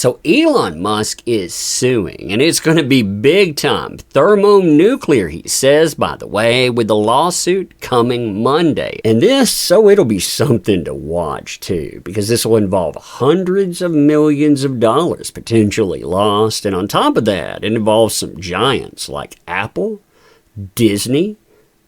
So Elon Musk is suing, and it's going to be big time. Thermonuclear, he says, by the way, with the lawsuit coming Monday. And this, so it'll be something to watch too, because this will involve hundreds of millions of dollars potentially lost. And on top of that, it involves some giants like Apple, Disney,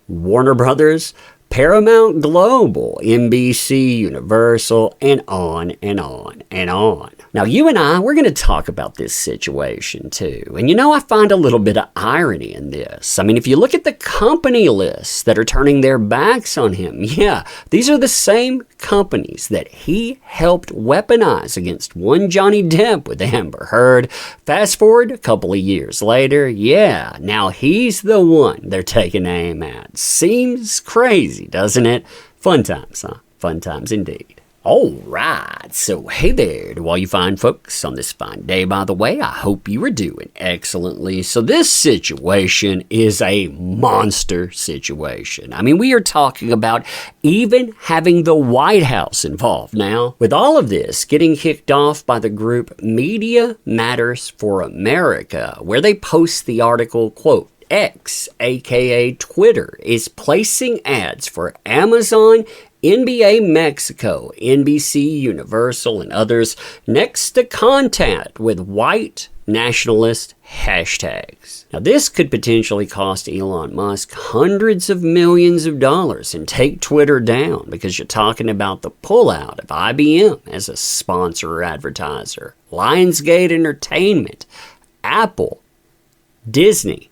Warner Brothers, Paramount Global, NBC, Universal, and on and on and on. Now, you and I, we're going to talk about this situation too. And you know, I find a little bit of irony in this. I mean, if you look at the company lists that are turning their backs on him, yeah, these are the same companies that he helped weaponize against one Johnny Depp with Amber Heard. Fast forward a couple of years later, yeah, now he's the one they're taking aim at. Seems crazy, doesn't it? Fun times, huh? Fun times indeed. Alright, so hey there to all you fine folks on this fine day, by the way. I hope you are doing excellently. So this situation is a monster situation. I mean, we are talking about even having the White House involved now. With all of this getting kicked off by the group Media Matters for America, where they post the article, quote, X, aka Twitter, is placing ads for Amazon, NBA Mexico, NBC, Universal, and others next to contact with white nationalist hashtags. Now, this could potentially cost Elon Musk hundreds of millions of dollars and take Twitter down, because you're talking about the pullout of IBM as a sponsor or advertiser, Lionsgate Entertainment, Apple, Disney,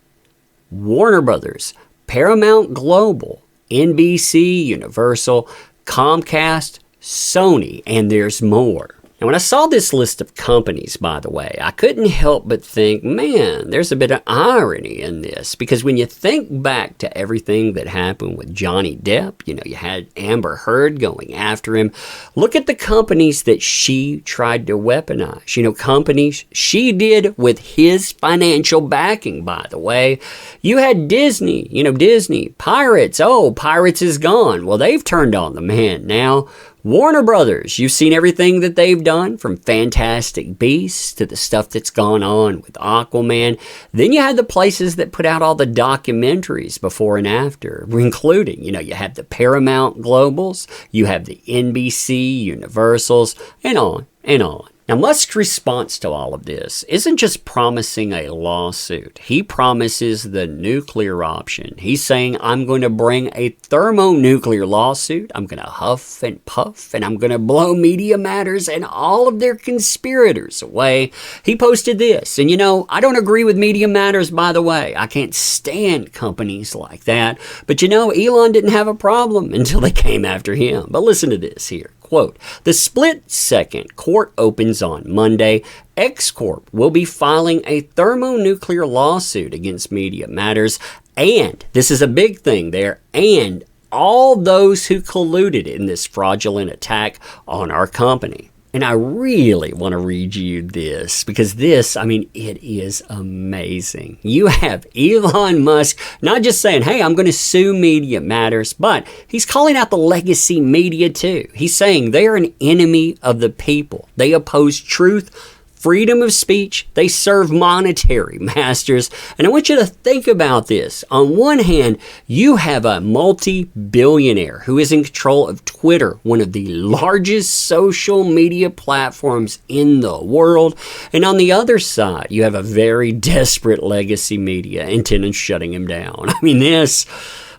Warner Brothers, Paramount Global, NBC, Universal, Comcast, Sony, and there's more. And when I saw this list of companies, by the way, I couldn't help but think, man, there's a bit of irony in this. Because when you think back to everything that happened with Johnny Depp, you know, you had Amber Heard going after him. Look at the companies that she tried to weaponize. You know, companies she did with his financial backing, by the way. You had Disney, you know, Disney, Pirates. Oh, Pirates is gone. Well, they've turned on the man now. Warner Brothers, you've seen everything that they've done, from Fantastic Beasts to the stuff that's gone on with Aquaman. Then you had the places that put out all the documentaries before and after, including, you know, you have the Paramount Globals, you have the NBC, Universals, and on and on. Now, Musk's response to all of this isn't just promising a lawsuit. He promises the nuclear option. He's saying, I'm going to bring a thermonuclear lawsuit. I'm going to huff and puff, and I'm going to blow Media Matters and all of their conspirators away. He posted this. And, you know, I don't agree with Media Matters, by the way. I can't stand companies like that. But, you know, Elon didn't have a problem until they came after him. But listen to this here. Quote, the split second court opens on Monday. X Corp will be filing a thermonuclear lawsuit against Media Matters, and this is a big thing there, and all those who colluded in this fraudulent attack on our company. And I really want to read you this, because this, I mean, it is amazing. You have Elon Musk not just saying, hey, I'm going to sue Media Matters, but he's calling out the legacy media too. He's saying they are an enemy of the people. They oppose truth, freedom of speech. They serve monetary masters. And I want you to think about this. On one hand, you have a multi-billionaire who is in control of Twitter, one of the largest social media platforms in the world. And on the other side, you have a very desperate legacy media intent on shutting him down. I mean, this...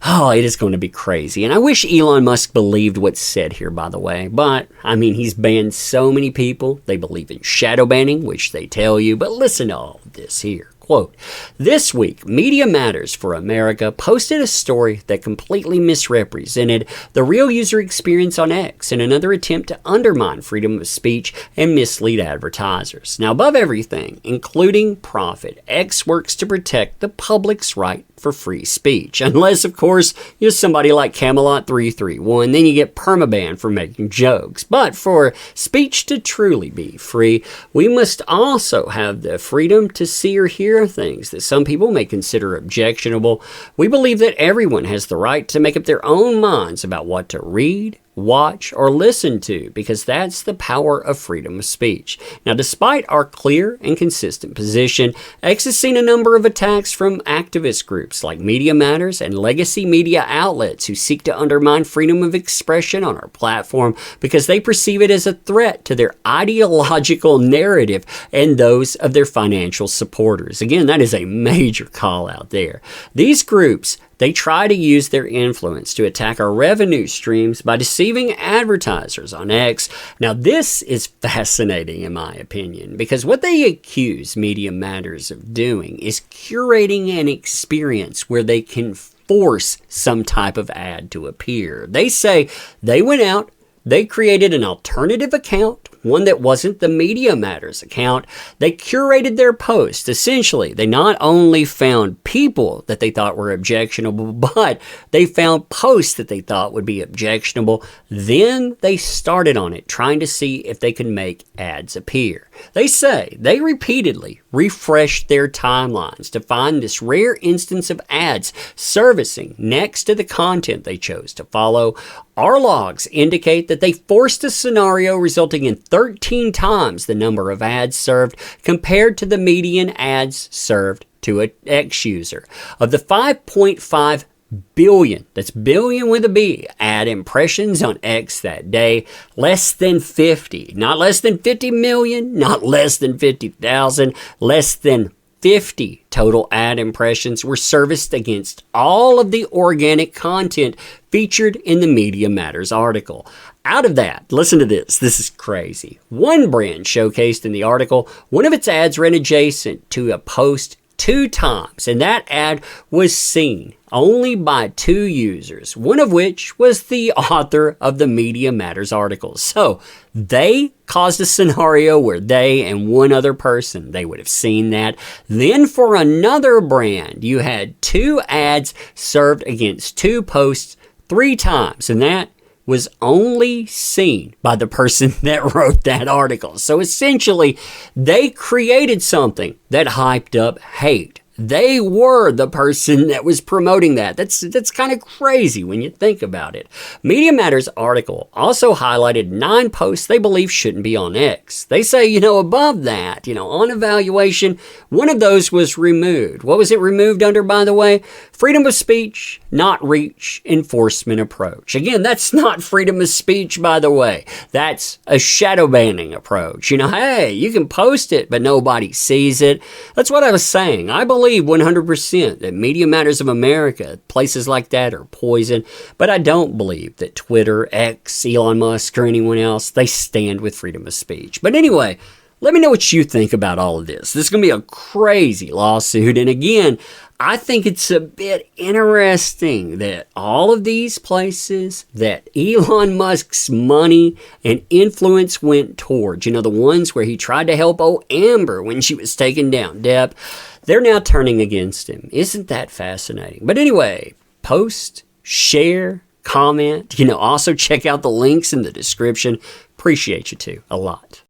oh, it is going to be crazy. And I wish Elon Musk believed what's said here, by the way. But, I mean, he's banned so many people. They believe in shadow banning, which they tell you. But listen to all of this here. Quote, this week, Media Matters for America posted a story that completely misrepresented the real user experience on X in another attempt to undermine freedom of speech and mislead advertisers. Now, above everything, including profit, X works to protect the public's right for free speech. Unless, of course, you're somebody like Camelot331, then you get permaban for making jokes. But for speech to truly be free, we must also have the freedom to see or hear things that some people may consider objectionable. We believe that everyone has the right to make up their own minds about what to read, watch, or listen to, because that's the power of freedom of speech. Now, despite our clear and consistent position, X has seen a number of attacks from activist groups like Media Matters and legacy media outlets who seek to undermine freedom of expression on our platform because they perceive it as a threat to their ideological narrative and those of their financial supporters. Again, that is a major call out there. These groups, they try to use their influence to attack our revenue streams by deceiving advertisers on X. Now, this is fascinating in my opinion, because what they accuse Media Matters of doing is curating an experience where they can force some type of ad to appear. They say they went out, they created an alternative account, one that wasn't the Media Matters account. They curated their post. Essentially, they not only found people that they thought were objectionable, but they found posts that they thought would be objectionable. Then they started on it, trying to see if they could make ads appear. They say they repeatedly refreshed their timelines to find this rare instance of ads servicing next to the content they chose to follow. Our logs indicate that they forced a scenario resulting in 13 times the number of ads served compared to the median ads served to an X user. Of the 5.5 billion, that's billion with a B, ad impressions on X that day, less than 50, not less than 50 million, not less than 50,000, less than 50 total ad impressions were serviced against all of the organic content featured in the Media Matters article. Out of that, listen to this. This is crazy. One brand showcased in the article, one of its ads ran adjacent to a post 2 times, and that ad was seen only by 2 users, one of which was the author of the Media Matters article. So they caused a scenario where they and one other person, they would have seen that. Then for another brand, you had 2 ads served against 2 posts 3 times, and that was only seen by the person that wrote that article. So essentially, they created something that hyped up hate. They were the person that was promoting that. That's kind of crazy when you think about it. Media Matters article also highlighted 9 posts they believe shouldn't be on X. They say, above that, on evaluation, one of those was removed. What was it removed under, by the way? Freedom of speech, not reach enforcement approach. Again, that's not freedom of speech, by the way. That's a shadow banning approach. Hey, you can post it, but nobody sees it. That's what I was saying. I believe 100% that Media Matters of America, places like that, are poison, but I don't believe that Twitter, X, Elon Musk, or anyone else, they stand with freedom of speech. But anyway, let me know what you think about all of this. This is going to be a crazy lawsuit, and again, I think it's a bit interesting that all of these places that Elon Musk's money and influence went towards, the ones where he tried to help Amber when she was taking down Depp, they're now turning against him. Isn't that fascinating? But anyway, post, share, comment, also check out the links in the description. Appreciate you too, a lot.